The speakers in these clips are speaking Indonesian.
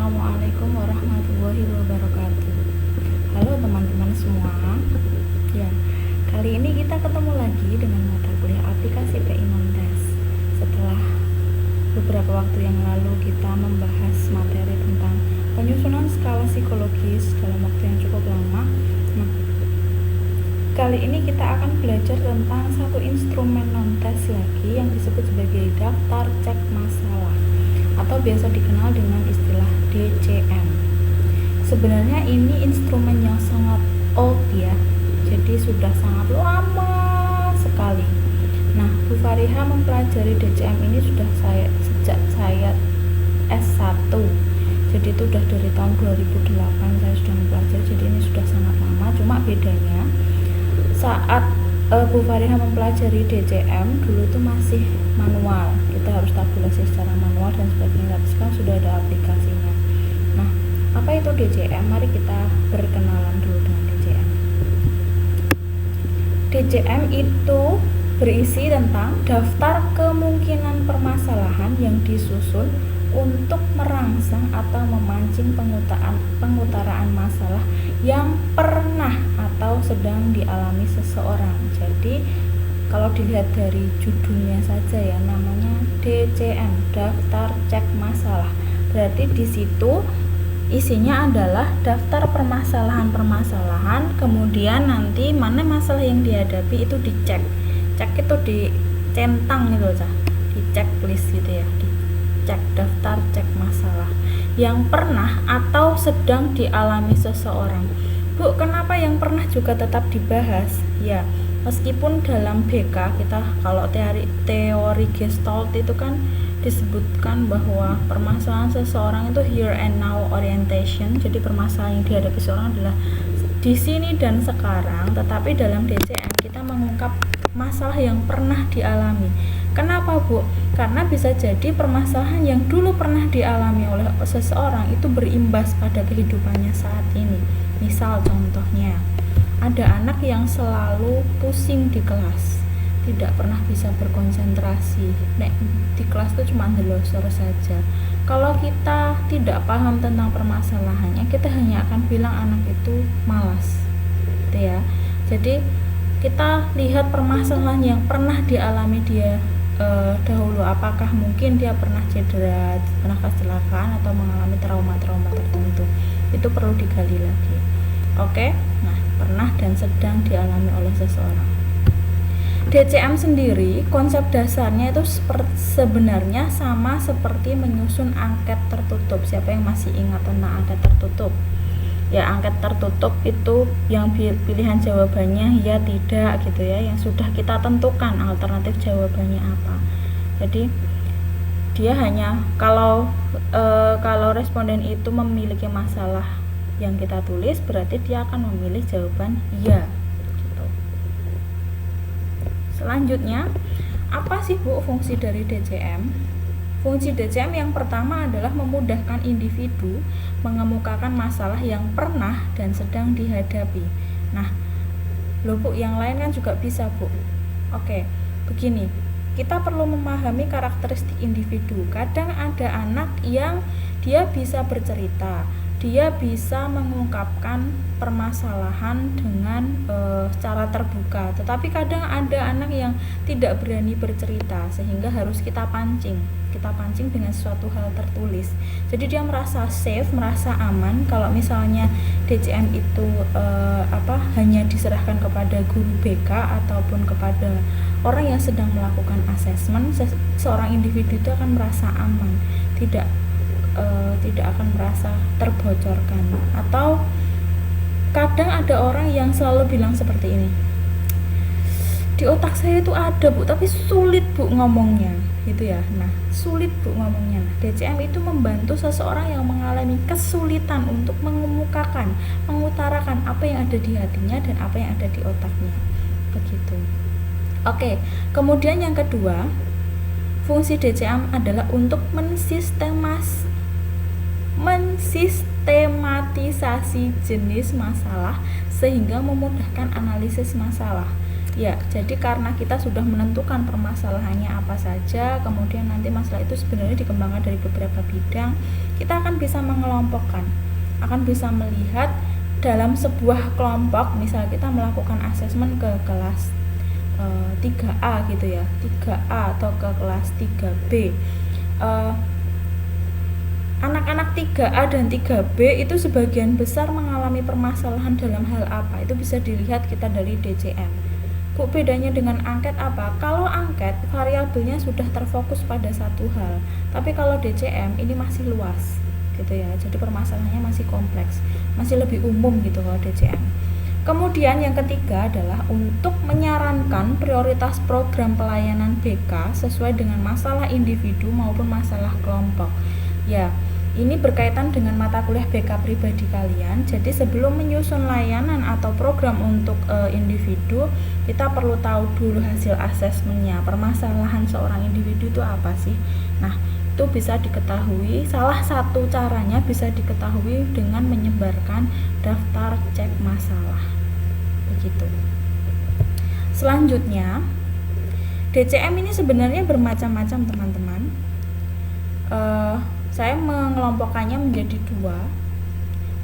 Assalamualaikum warahmatullahi wabarakatuh. Halo teman-teman semua. Ya, kali ini kita ketemu lagi dengan mata kuliah aplikasi PI Montes. Setelah beberapa waktu yang lalu kita membahas materi tentang penyusunan skala psikologis dalam waktu yang cukup lama. Nah, kali ini kita akan belajar tentang satu instrumen non-tes lagi yang disebut sebagai daftar cek masalah, atau biasa dikenal dengan istilah DCM. Sebenarnya ini instrumen yang sangat old ya, jadi sudah sangat lama sekali. Nah, Bu Fariha mempelajari DCM ini sejak saya S1. Jadi itu udah dari tahun 2008 saya sudah mempelajari, jadi ini sudah sangat lama. Cuma bedanya saat Bu Fariha mempelajari DCM dulu itu masih manual, kita harus tabulasi secara manual dan sebagainya. Tapi sekarang sudah ada aplikasinya. Nah, apa itu DCM? Mari kita berkenalan dulu dengan DCM. DCM itu berisi tentang daftar kemungkinan permasalahan yang disusun untuk merangsang atau memancing pengutaraan masalah yang pernah atau sedang dialami seseorang. Jadi kalau dilihat dari judulnya saja ya, namanya DCM, daftar cek masalah. Berarti di situ isinya adalah daftar permasalahan-permasalahan, kemudian nanti mana masalah yang dihadapi itu dicek. Cek itu dicentang gitu Cah. Di checklist gitu ya. Cek daftar cek masalah yang pernah atau sedang dialami seseorang. Bu, kenapa yang pernah juga tetap dibahas? Ya, meskipun dalam BK kita kalau teori Gestalt itu kan disebutkan bahwa permasalahan seseorang itu here and now orientation. Jadi permasalahan yang dihadapi seseorang adalah di sini dan sekarang, tetapi dalam DCM kita mengungkap masalah yang pernah dialami. Kenapa, Bu? Karena bisa jadi permasalahan yang dulu pernah dialami oleh seseorang itu berimbas pada kehidupannya saat ini. Misal contohnya, ada anak yang selalu pusing di kelas, tidak pernah bisa berkonsentrasi. Di kelas itu cuma delosor saja. Kalau kita tidak paham tentang permasalahannya, kita hanya akan bilang anak itu malas. Gitu ya. Jadi kita lihat permasalahan yang pernah dialami dia dahulu. Apakah mungkin dia pernah cedera, pernah kecelakaan, atau mengalami trauma-trauma tertentu. Itu perlu digali lagi. Oke? Nah, pernah dan sedang dialami oleh seseorang. DCM sendiri, konsep dasarnya itu sebenarnya sama seperti menyusun angket tertutup. Siapa yang masih ingat tentang angket tertutup? Ya, angket tertutup itu yang pilihan jawabannya ya tidak gitu ya, yang sudah kita tentukan alternatif jawabannya apa. Jadi dia hanya kalau responden itu memiliki masalah yang kita tulis, berarti dia akan memilih jawaban iya gitu. Selanjutnya, apa sih Bu fungsi dari DCM? Fungsi DCM yang pertama adalah memudahkan individu mengemukakan masalah yang pernah dan sedang dihadapi. Nah, loh Bu, yang lain kan juga bisa Bu. Oke, begini, kita perlu memahami karakteristik individu. Kadang ada anak yang dia bisa bercerita, dia bisa mengungkapkan permasalahan dengan secara terbuka. Tetapi kadang ada anak yang tidak berani bercerita, sehingga harus kita pancing dengan suatu hal tertulis. Jadi dia merasa safe, merasa aman kalau misalnya DCM itu hanya diserahkan kepada guru BK ataupun kepada orang yang sedang melakukan asesmen. Seorang individu itu akan merasa aman, tidak akan merasa terbocorkan. Atau kadang ada orang yang selalu bilang seperti ini, di otak saya itu ada Bu, tapi sulit Bu ngomongnya gitu ya. Nah, sulit Bu ngomongnya. Nah, DCM itu membantu seseorang yang mengalami kesulitan untuk mengemukakan, mengutarakan apa yang ada di hatinya dan apa yang ada di otaknya. Begitu. Oke, kemudian yang kedua, fungsi DCM adalah untuk mensistematisasi jenis masalah sehingga memudahkan analisis masalah. Ya, jadi karena kita sudah menentukan permasalahannya apa saja, kemudian nanti masalah itu sebenarnya dikembangkan dari beberapa bidang, kita akan bisa mengelompokkan, akan bisa melihat dalam sebuah kelompok. Misal kita melakukan asesmen ke kelas 3A gitu ya, 3A atau ke kelas 3B. Anak-anak 3A dan 3B itu sebagian besar mengalami permasalahan dalam hal apa? Itu bisa dilihat kita dari DCM. Bu, bedanya dengan angket apa? Kalau angket variabelnya sudah terfokus pada satu hal, tapi kalau DCM ini masih luas gitu ya. Jadi permasalahannya masih kompleks, masih lebih umum gitu kalau DCM. Kemudian yang ketiga adalah untuk menyarankan prioritas program pelayanan BK sesuai dengan masalah individu maupun masalah kelompok. Ya, ini berkaitan dengan mata kuliah BK pribadi kalian. Jadi sebelum menyusun layanan atau program untuk individu, kita perlu tahu dulu hasil asesmennya. Permasalahan seorang individu itu apa sih? Nah, itu bisa diketahui, salah satu caranya bisa diketahui dengan menyebarkan daftar cek masalah. Begitu. Selanjutnya, DCM ini sebenarnya bermacam-macam, teman-teman. Saya mengelompokkannya menjadi 2.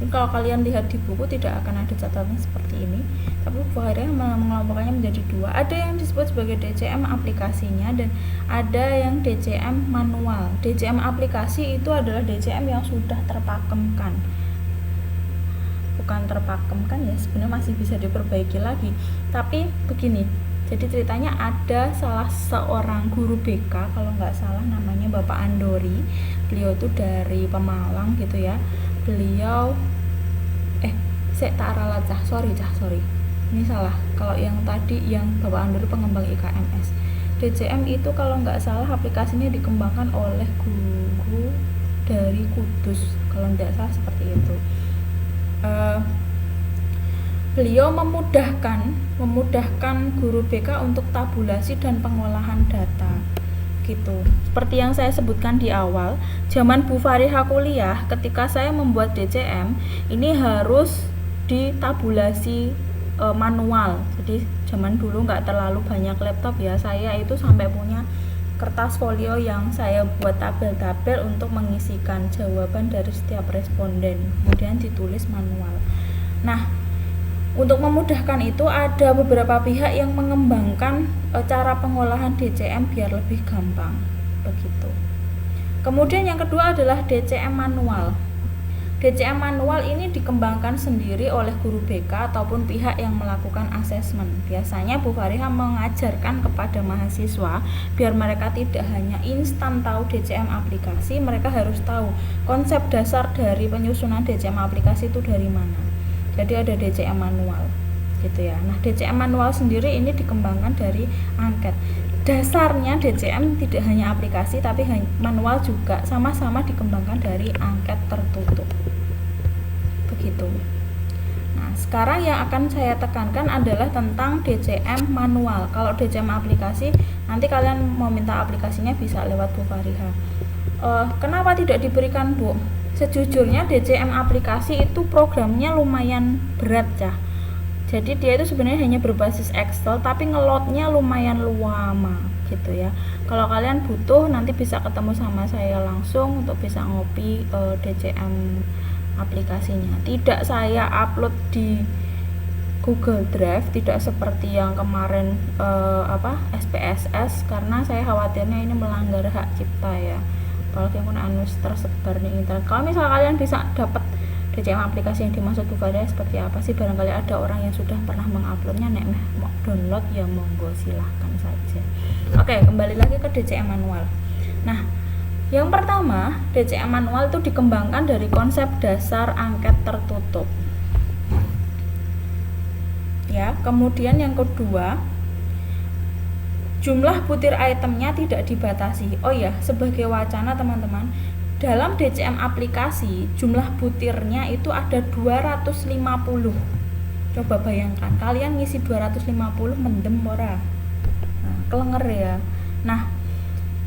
Jadi kalau kalian lihat di buku tidak akan ada catatan seperti ini, tapi Bu Hairiyah mengelompokkannya menjadi 2. Ada yang disebut sebagai DCM aplikasinya dan ada yang DCM manual. DCM aplikasi itu adalah DCM yang sudah terpakemkan. Bukan terpakemkan ya, sebenarnya masih bisa diperbaiki lagi. Tapi begini, jadi ceritanya ada salah seorang guru BK, kalau nggak salah namanya Bapak Andori. Beliau itu dari Pemalang gitu ya. Beliau sorry. Ini salah. Kalau yang tadi yang Bapak Andori pengembang IKMS. DCM itu kalau nggak salah aplikasinya dikembangkan oleh guru dari Kudus, kalau nggak salah seperti itu. Beliau memudahkan guru BK untuk tabulasi dan pengolahan data gitu. Seperti yang saya sebutkan di awal, zaman Bu Farihah kuliah, ketika saya membuat DCM ini harus ditabulasi manual. Jadi zaman dulu nggak terlalu banyak laptop ya, saya itu sampai punya kertas folio yang saya buat tabel-tabel untuk mengisikan jawaban dari setiap responden, kemudian ditulis manual. Nah, untuk memudahkan itu ada beberapa pihak yang mengembangkan cara pengolahan DCM biar lebih gampang begitu. Kemudian yang kedua adalah DCM manual. DCM manual ini dikembangkan sendiri oleh guru BK ataupun pihak yang melakukan asesmen. Biasanya Bu Farihah mengajarkan kepada mahasiswa biar mereka tidak hanya instan tahu DCM aplikasi, mereka harus tahu konsep dasar dari penyusunan DCM aplikasi itu dari mana. Jadi ada DCM manual gitu ya. Nah, DCM manual sendiri ini dikembangkan dari angket. Dasarnya DCM tidak hanya aplikasi tapi manual juga, sama-sama dikembangkan dari angket tertutup. Begitu. Nah, sekarang yang akan saya tekankan adalah tentang DCM manual. Kalau DCM aplikasi, nanti kalian mau minta aplikasinya bisa lewat Bu Farihah. Kenapa tidak diberikan, Bu? Sejujurnya DCM aplikasi itu programnya lumayan berat ya. Jadi dia itu sebenarnya hanya berbasis Excel tapi ngelotnya lumayan lama gitu ya. Kalau kalian butuh nanti bisa ketemu sama saya langsung untuk bisa ngopi DCM aplikasinya. Tidak saya upload di Google Drive, tidak seperti yang kemarin SPSS, karena saya khawatirnya ini melanggar hak cipta ya. Kalau kalian tersebar di internet. Kalau misalnya kalian bisa dapat DCM aplikasi yang dimaksud Bu Farihah seperti apa sih, barangkali ada orang yang sudah pernah menguploadnya, nek mau download ya monggo silahkan saja. Oke, kembali lagi ke DCM manual. Nah, yang pertama, DCM manual itu dikembangkan dari konsep dasar angket tertutup ya. Kemudian yang kedua, jumlah butir itemnya tidak dibatasi. Oh ya, sebagai wacana teman-teman, dalam DCM aplikasi jumlah butirnya itu ada 250. Coba bayangkan, kalian ngisi 250 mendem ora? Nah, kelenger ya. Nah,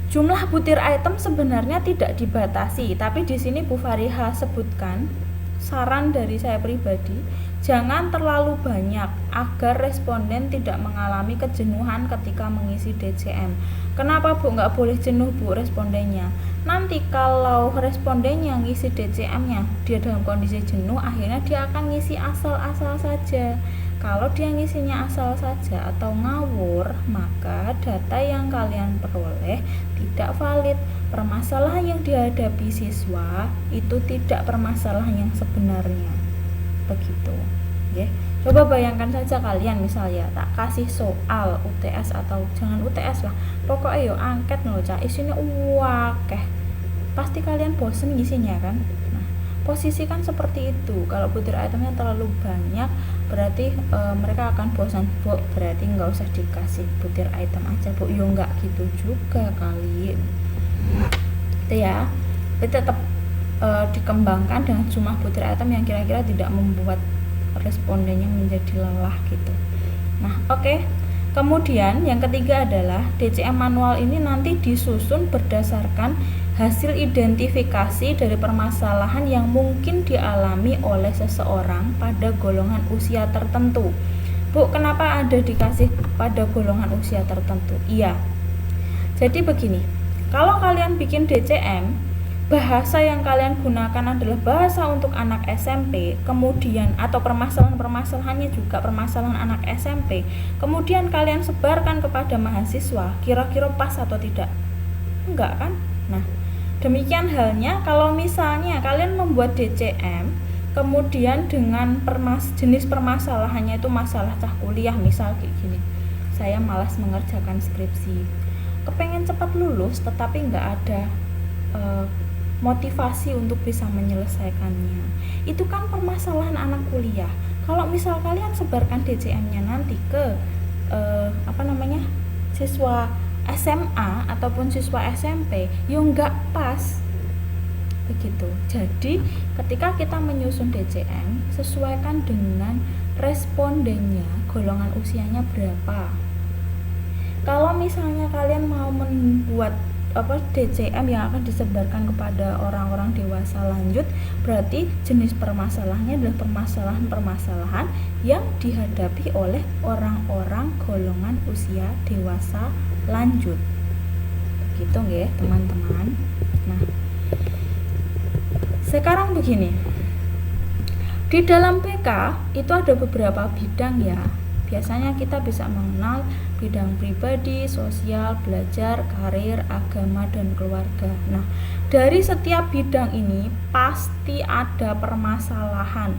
jumlah butir item sebenarnya tidak dibatasi, tapi di sini Bu Farihah sebutkan saran dari saya pribadi, Jangan terlalu banyak agar responden tidak mengalami kejenuhan ketika mengisi DCM. Kenapa Bu nggak boleh jenuh Bu respondennya? Nanti kalau respondennya ngisi DCM-nya dia dalam kondisi jenuh, akhirnya dia akan ngisi asal-asal saja. Kalau dia ngisinya asal saja atau ngawur, maka data yang kalian peroleh tidak valid. Permasalahan yang dihadapi siswa itu tidak permasalahan yang sebenarnya. Begitu ya. Coba bayangkan saja kalian misalnya tak kasih soal UTS atau jangan UTS lah, pokoknya yo angket loh Cak, isinya wakeh, pasti kalian bosen ngisinya kan. Nah, posisikan seperti itu. Kalau butir itemnya terlalu banyak berarti mereka akan bosan. Bu, berarti nggak usah dikasih butir item aja Bu. Yo nggak gitu juga kali itu ya. Tapi tetap dikembangkan dengan jumlah butir item yang kira-kira tidak membuat respondennya menjadi lelah gitu. Nah, oke. Kemudian yang ketiga adalah DCM manual ini nanti disusun berdasarkan hasil identifikasi dari permasalahan yang mungkin dialami oleh seseorang pada golongan usia tertentu. Bu, kenapa ada dikasih pada golongan usia tertentu? Iya. Jadi begini, kalau kalian bikin DCM, bahasa yang kalian gunakan adalah bahasa untuk anak SMP, kemudian atau permasalahan-permasalahannya juga permasalahan anak SMP, kemudian kalian sebarkan kepada mahasiswa, kira-kira pas atau tidak? Enggak kan? Nah, demikian halnya kalau misalnya kalian membuat DCM, kemudian dengan jenis permasalahannya itu masalah cah kuliah, misal kayak gini, saya malas mengerjakan skripsi, kepengen cepat lulus tetapi nggak ada motivasi untuk bisa menyelesaikannya. Itu kan permasalahan anak kuliah. Kalau misal kalian sebarkan DCM-nya nanti ke siswa SMA ataupun siswa SMP, yo nggak pas. Begitu. Jadi ketika kita menyusun DCM, sesuaikan dengan respondennya, golongan usianya berapa. Kalau misalnya kalian mau membuat DCM yang akan disebarkan kepada orang-orang dewasa lanjut, berarti jenis permasalahannya adalah permasalahan-permasalahan yang dihadapi oleh orang-orang golongan usia dewasa lanjut. Begitu nggih, teman-teman. Nah, sekarang begini. Di dalam PK itu ada beberapa bidang ya. Biasanya kita bisa mengenal bidang pribadi, sosial, belajar, karir, agama, dan keluarga. Nah, dari setiap bidang ini pasti ada permasalahan.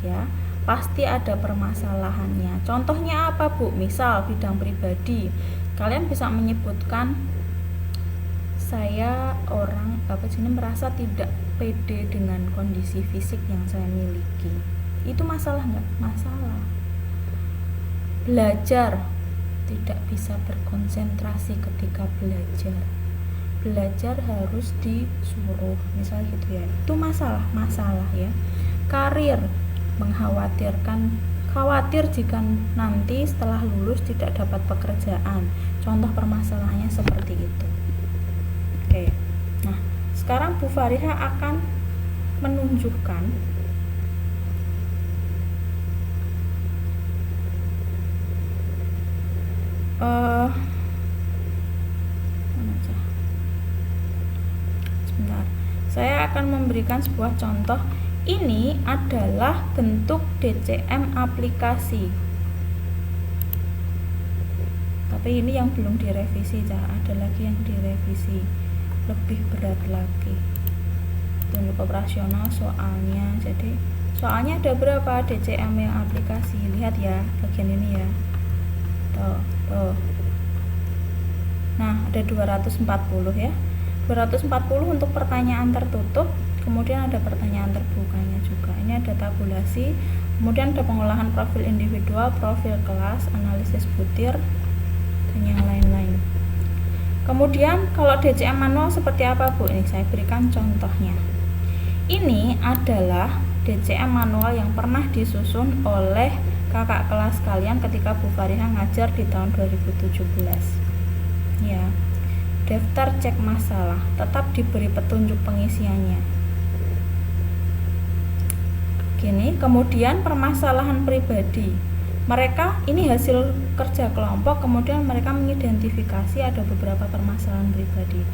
Ya, pasti ada permasalahannya. Contohnya apa, Bu? Misal bidang pribadi, kalian bisa menyebutkan saya merasa tidak pede dengan kondisi fisik yang saya miliki. Itu masalah nggak? Masalah. Belajar, tidak bisa berkonsentrasi ketika belajar harus disuruh, misal gitu ya, itu masalah ya. Karir, khawatir jika nanti setelah lulus tidak dapat pekerjaan, contoh permasalahannya seperti itu. Oke, nah sekarang Bu Fariha akan menunjukkan sebentar, saya akan memberikan sebuah contoh. Ini adalah bentuk DCM aplikasi, tapi ini yang belum direvisi, ada lagi yang direvisi lebih berat lagi, untuk operasional soalnya. Jadi soalnya ada berapa DCM yang aplikasi, lihat ya bagian ini ya, tuh. Nah, ada 240 ya. 240 untuk pertanyaan tertutup, kemudian ada pertanyaan terbukanya juga. Ini ada tabulasi, kemudian ada pengolahan profil individual, profil kelas, analisis butir, dan yang lain-lain. Kemudian kalau DCM manual seperti apa, Bu? Ini saya berikan contohnya. Ini adalah DCM manual yang pernah disusun oleh kakak kelas kalian ketika Bu Fariha ngajar di tahun 2017. Ya, daftar cek masalah, tetap diberi petunjuk pengisiannya. Gini, kemudian permasalahan pribadi. Mereka ini hasil kerja kelompok, kemudian mereka mengidentifikasi ada beberapa permasalahan pribadi.